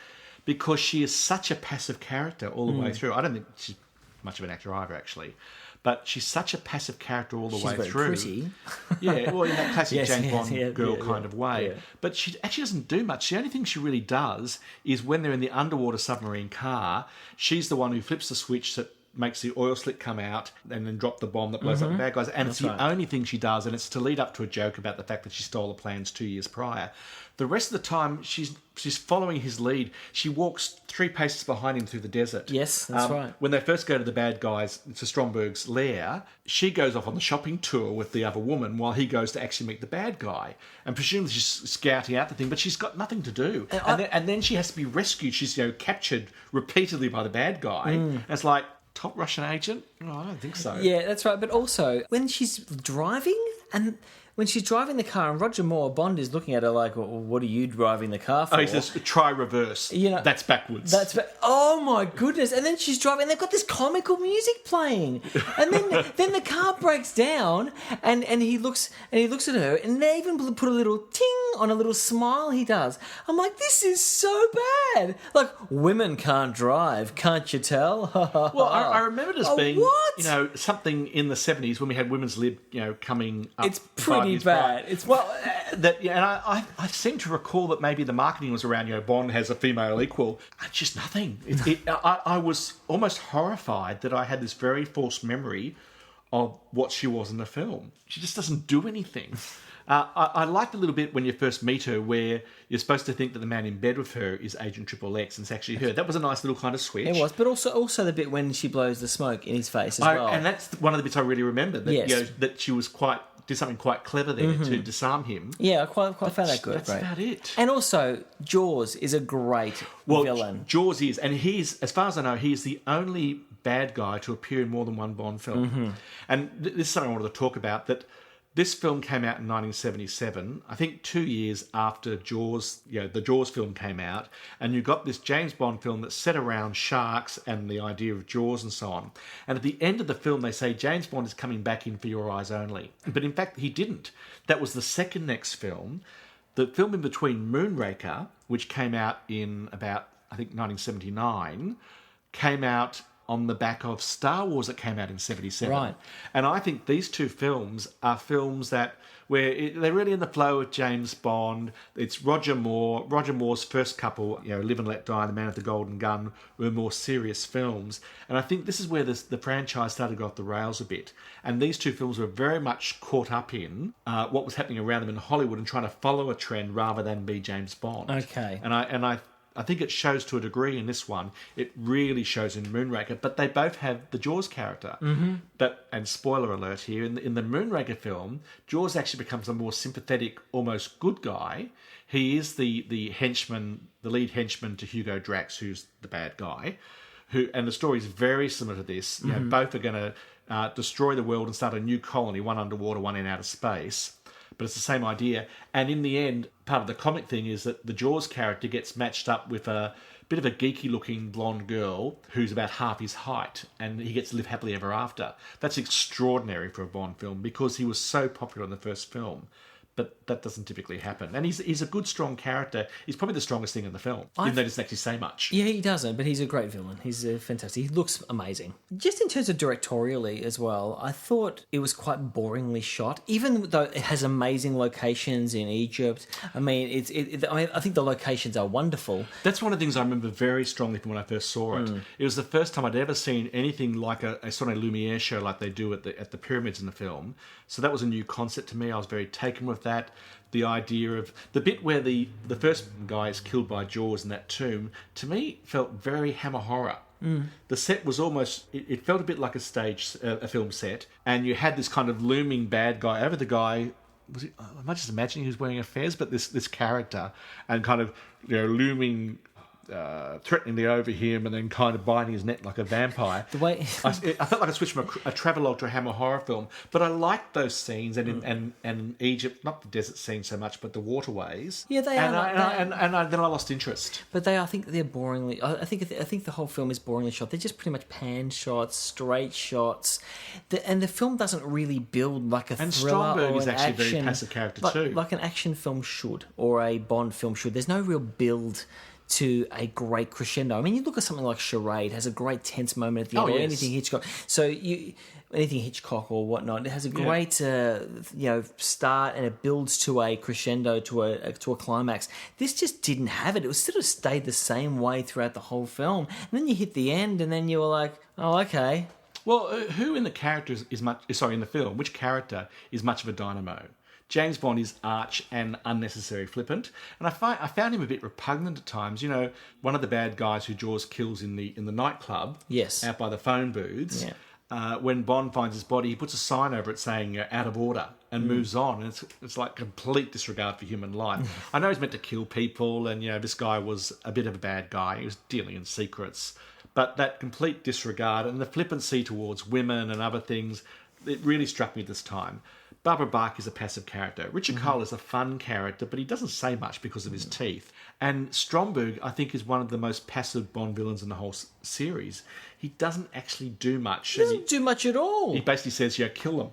because she is such a passive character all the way through. I don't think she's much of an actor either, actually. But she's such a passive character all the way through. She's very pretty. Yeah, well, in that classic James Bond girl kind of way. Yeah. But she actually doesn't do much. The only thing she really does is when they're in the underwater submarine car, she's the one who flips the switch that makes the oil slick come out and then drop the bomb that blows up the bad guys. And it's the only thing she does, and it's to lead up to a joke about the fact that she stole the plans 2 years prior. The rest of the time, she's following his lead. She walks 3 paces behind him through the desert. Yes, that's right. When they first go to the bad guys, to Stromberg's lair, she goes off on the shopping tour with the other woman while he goes to actually meet the bad guy. And presumably she's scouting out the thing, but she's got nothing to do. And then she has to be rescued. She's captured repeatedly by the bad guy. And it's like, top Russian agent? Oh, I don't think so. Yeah, that's right. But also, when she's driving and when she's driving the car and Roger Moore, Bond, is looking at her like, well, what are you driving the car for? Oh, he says, try reverse. That's backwards. Oh my goodness. And then she's driving and they've got this comical music playing. And then the car breaks down and he looks at her and they even put a little ting on a little smile he does. I'm like, this is so bad. Like, women can't drive, can't you tell? Well, I remember it as being, what? something in the 70s when we had women's lib, coming up. It's pretty bad. And I seem to recall that maybe the marketing was around, Bond has a female equal. Just nothing. I was almost horrified that I had this very false memory of what she was in the film. She just doesn't do anything. I liked a little bit when you first meet her where you're supposed to think that the man in bed with her is Agent Triple X and it's actually her. That was a nice little kind of switch. It was, but also the bit when she blows the smoke in his face as well. And that's one of the bits I really remember, that, that she was did something quite clever there to disarm him. Yeah, I quite found that good. That's about it. And also, Jaws is a great villain. Jaws is, and he's, as far as I know, he's the only bad guy to appear in more than one Bond film. And this is something I wanted to talk about, that this film came out in 1977, I think 2 years after Jaws, the Jaws film came out, and you got this James Bond film that's set around sharks and the idea of Jaws and so on. And at the end of the film, they say James Bond is coming back in For Your Eyes Only. But in fact, he didn't. That was the second next film. The film in between, Moonraker, which came out in about, I think, 1979, came out on the back of Star Wars that came out in 77. Right. And I think these two films are films that they're really in the flow of James Bond. It's Roger Moore. Roger Moore's first couple, Live and Let Die, The Man with the Golden Gun, were more serious films. And I think this is where the franchise started to go off the rails a bit. And these two films were very much caught up in what was happening around them in Hollywood and trying to follow a trend rather than be James Bond. Okay. And I think it shows to a degree in this one. It really shows in Moonraker, but they both have the Jaws character. And spoiler alert here, in the Moonraker film, Jaws actually becomes a more sympathetic, almost good guy. He is the henchman, the lead henchman to Hugo Drax, who's the bad guy. And the story is very similar to this. Both are going to destroy the world and start a new colony, one underwater, one in outer space. But it's the same idea. And in the end, part of the comic thing is that the Jaws character gets matched up with a bit of a geeky-looking blonde girl who's about half his height, and he gets to live happily ever after. That's extraordinary for a Bond film because he was so popular in the first film. But that doesn't typically happen. And he's a good, strong character. He's probably the strongest thing in the film, even though he doesn't actually say much. Yeah, he doesn't, but he's a great villain. He's fantastic. He looks amazing. Just in terms of directorially as well, I thought it was quite boringly shot, even though it has amazing locations in Egypt. I mean, I think the locations are wonderful. That's one of the things I remember very strongly from when I first saw it. It was the first time I'd ever seen anything like a sort of Lumiere show like they do at the pyramids in the film. So that was a new concept to me. I was very taken with that. The idea of the bit where the first guy is killed by Jaws in that tomb, to me, felt very Hammer horror. The set was almost, it felt a bit like a film set, and you had this kind of looming bad guy over the guy. Am I just imagining he was wearing a fez, but this character, and kind of looming, threateningly over him, and then kind of biting his neck like a vampire. I felt like I switched from a travelogue to a Hammer horror film, but I liked those scenes, and Egypt, not the desert scene so much, but the waterways. Yeah, they and are. Then I lost interest. But I think they're boringly. I think the whole film is boringly shot. They're just pretty much pan shots, straight shots, and the film doesn't really build like a thriller. And Stromberg or is an actually action, a very passive character too, like an action film should, or a Bond film should. There's no real build to a great crescendo. I mean, you look at something like Charade, has a great tense moment at the end, or anything Hitchcock. Anything Hitchcock or whatnot, it has a great start, and it builds to a crescendo, to a climax. This just didn't have it. It was sort of stayed the same way throughout the whole film. And then you hit the end, and then you were like, oh, okay. Well, who in the characters in the film, which character is much of a dynamo? James Bond is arch and unnecessary flippant, and I found him a bit repugnant at times. One of the bad guys who Jaws kills in the nightclub, out by the phone booths. Yeah. When Bond finds his body, he puts a sign over it saying "out of order" and moves on. And it's like complete disregard for human life. I know he's meant to kill people, and this guy was a bit of a bad guy. He was dealing in secrets, but that complete disregard and the flippancy towards women and other things. it really struck me this time. Barbara Bach is a passive character. Richard Cole is a fun character, but he doesn't say much because of his teeth. And Stromberg, I think, is one of the most passive Bond villains in the whole series. He doesn't actually do much. He doesn't do much at all. He basically says, kill them.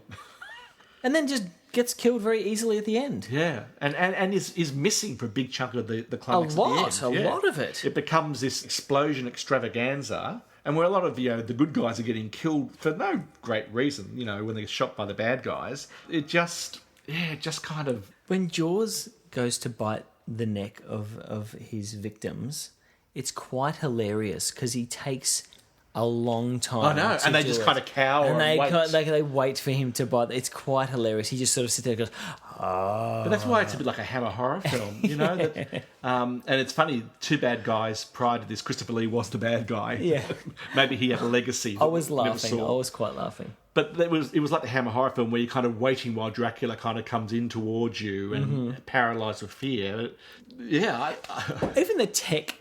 And then just gets killed very easily at the end. Yeah, and is missing for a big chunk of the climax. A lot of it. It becomes this explosion extravaganza, and where a lot of the good guys are getting killed for no great reason. When they're shot by the bad guys, it just kind of when Jaws goes to bite the neck of his victims, it's quite hilarious because he takes a long time. I know, and they just kind of cower and wait. They wait for him to bite. It's quite hilarious. He just sort of sits there and goes, "Oh." But that's why it's a bit like a Hammer horror film, and it's funny, two bad guys prior to this, Christopher Lee was the bad guy. Yeah. Maybe he had a legacy. I was laughing. I was quite laughing. But it was like the Hammer horror film where you're kind of waiting while Dracula kind of comes in towards you and paralysed with fear. Yeah. Even the tech,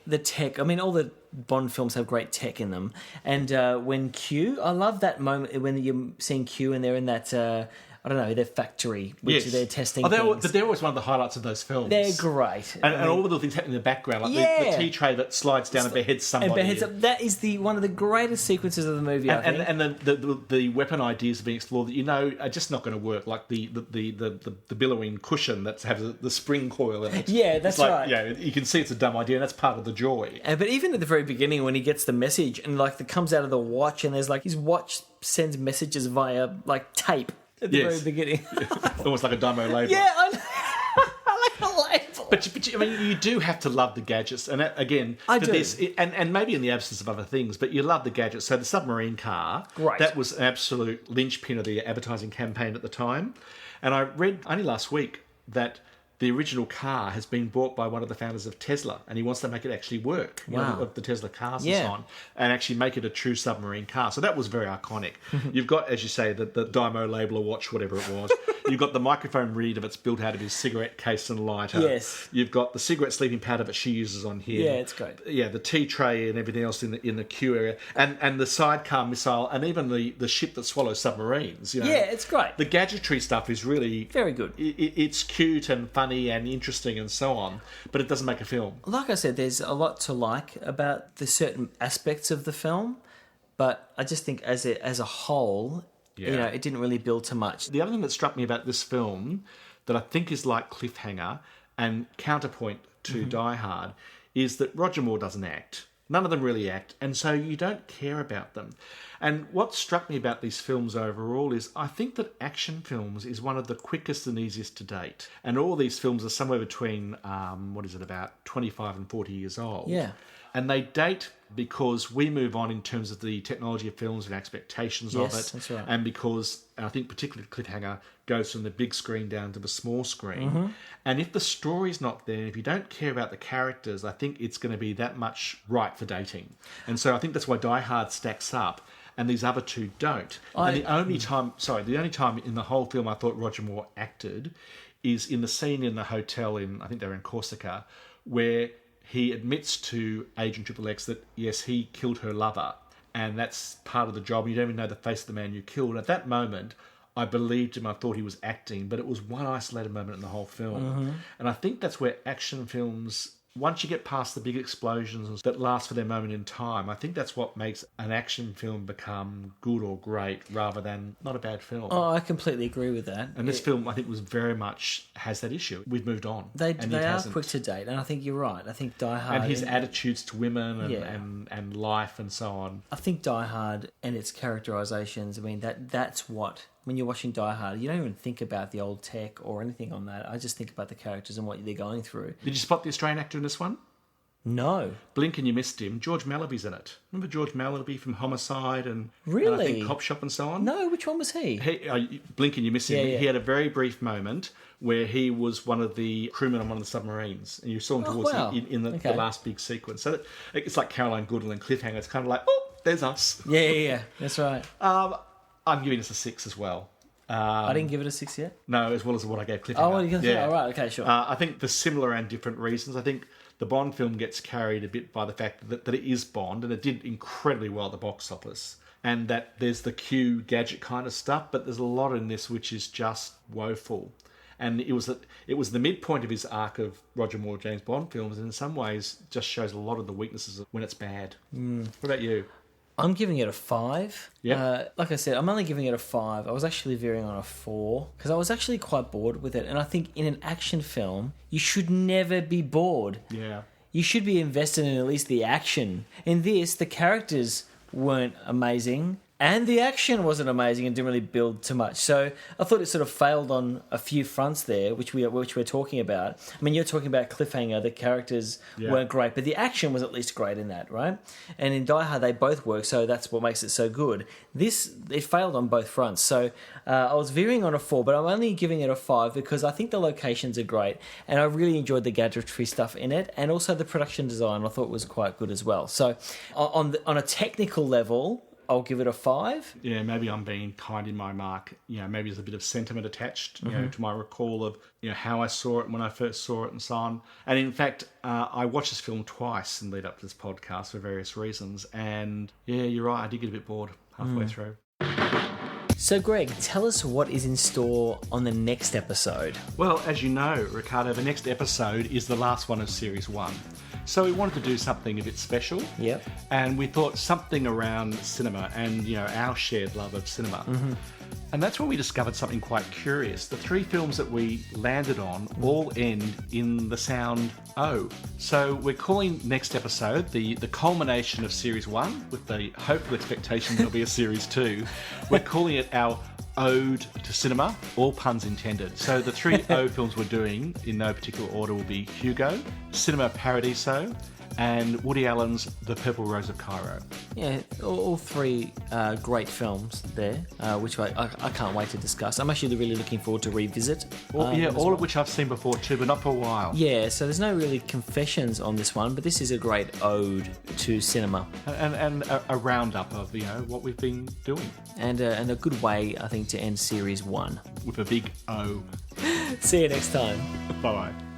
I mean, all the Bond films have great tech in them. And when Q, I love that moment when you're seeing Q and they're in that, their factory, which they're testing things. They're always one of the highlights of those films. They're great. And all the little things happening in the background, like the tea tray that slides down and beheads somebody. That is one of the greatest sequences of the movie, I think. And the weapon ideas are being explored that are just not going to work, like the billowing cushion that has the spring coil in it. Yeah, that's right. Yeah, you can see it's a dumb idea, and that's part of the joy. But even at the very beginning, when he gets the message and it comes out of the watch, and there's his watch sends messages via tape. At the very beginning. Almost like a demo label. Yeah, I like a label. But I mean, you do have to love the gadgets. And again, I do. This, and maybe in the absence of other things, but you love the gadgets. So the submarine car, right. That was an absolute linchpin of the advertising campaign at the time. And I read only last week that the original car has been bought by one of the founders of Tesla, and he wants to make it actually work. Of the Tesla cars and so on, and actually make it a true submarine car. So that was very iconic. You've got, as you say, the Dymo label or watch, whatever it was. You've got the microphone reader that's built out of his cigarette case and lighter. Yes. You've got the cigarette sleeping powder that she uses on here. Yeah, it's great. Yeah, the tea tray and everything else in the queue area, and the sidecar missile, and even the ship that swallows submarines. Yeah, it's great. The gadgetry stuff is really very good. It's cute and funny and interesting and so on, but it doesn't make a film. Like I said, there's a lot to like about the certain aspects of the film, but I just think as a whole, it didn't really build to much. The other thing that struck me about this film that I think is like Cliffhanger and counterpoint to Die Hard is that Roger Moore doesn't act. None of them really act, and so you don't care about them. And what struck me about these films overall is I think that action films is one of the quickest and easiest to date. And all these films are somewhere between, about 25 and 40 years old. Yeah. And they date because we move on in terms of the technology of films and expectations of it. That's right. And because, I think particularly Cliffhanger goes from the big screen down to the small screen. And if the story's not there, if you don't care about the characters, I think it's going to be that much right for dating. And so I think that's why Die Hard stacks up and these other two don't. And the only time in the whole film I thought Roger Moore acted is in the scene in the hotel I think they were in Corsica, where he admits to Agent Triple X that, yes, he killed her lover, and that's part of the job. You don't even know the face of the man you killed. At that moment, I believed him. I thought he was acting, but it was one isolated moment in the whole film. And I think that's where action films, once you get past the big explosions that last for their moment in time, I think that's what makes an action film become good or great rather than not a bad film. Oh, I completely agree with that. And this film, I think, was very much has that issue. We've moved on. They are quick to date, and I think you're right. I think Die Hard... And his attitudes to women and life and so on. I think Die Hard and its characterizations, I mean, that's what... When you're watching Die Hard, you don't even think about the old tech or anything on that. I just think about the characters and what they're going through. Did you spot the Australian actor in this one? No. Blink and you missed him. George Malaby's in it. Remember George Malaby from Homicide and I think Cop Shop and so on? No, which one was he? Blink and you missed him. Yeah. He had a very brief moment where he was one of the crewmen on one of the submarines, and you saw him towards in the last big sequence. So it's like Caroline Goodall and Cliffhanger. It's kind of like, oh, there's us. Yeah. That's right. I'm giving this a 6 as well. I didn't give it a 6 yet? No, as well as what I gave Cliffhanger. Oh, well, you can all right, okay, sure. I think for similar and different reasons. I think the Bond film gets carried a bit by the fact that it is Bond, and it did incredibly well at the box office. And that there's the Q gadget kind of stuff, but there's a lot in this which is just woeful. And it was the midpoint of his arc of Roger Moore James Bond films, and in some ways just shows a lot of the weaknesses of when it's bad. What about you? I'm giving it a 5. Yeah. Like I said, I'm only giving it a 5. I was actually veering on a 4 because I was actually quite bored with it. And I think in an action film, you should never be bored. Yeah. You should be invested in at least the action. In this, the characters weren't amazing. And the action wasn't amazing and didn't really build too much. So I thought it sort of failed on a few fronts there, which we're talking about. I mean, you're talking about cliffhanger. The characters weren't great, but the action was at least great in that, right? And in Die Hard, they both work, so that's what makes it so good. It failed on both fronts. So I was veering on a 4, but I'm only giving it a 5 because I think the locations are great, and I really enjoyed the gadgetry stuff in it, and also the production design I thought was quite good as well. So on a technical level, I'll give it a 5. Yeah, maybe I'm being kind in my mark. Maybe there's a bit of sentiment attached, to my recall of, how I saw it when I first saw it and so on. And in fact, I watched this film twice in lead up to this podcast for various reasons. And yeah, you're right, I did get a bit bored halfway through. So Greg, tell us what is in store on the next episode. Well, as you know, Ricardo, the next episode is the last one of Series 1. So we wanted to do something a bit special. Yep. And we thought something around cinema and, our shared love of cinema. And that's when we discovered something quite curious. The 3 films that we landed on all end in the sound O. So we're calling next episode the culmination of Series 1 with the hopeful expectation there'll be a Series 2. We're calling it our Ode to Cinema, all puns intended. So the 3 O films we're doing, in no particular order, will be Hugo, Cinema Paradiso, and Woody Allen's The Purple Rose of Cairo. Yeah, all 3 great films there, which I can't wait to discuss. I'm actually really looking forward to revisit. All of which I've seen before too, but not for a while. Yeah, so there's no really confessions on this one, but this is a great ode to cinema. And a roundup of, what we've been doing. And a good way, I think, to end Series 1. With a big O. See you next time. Bye-bye.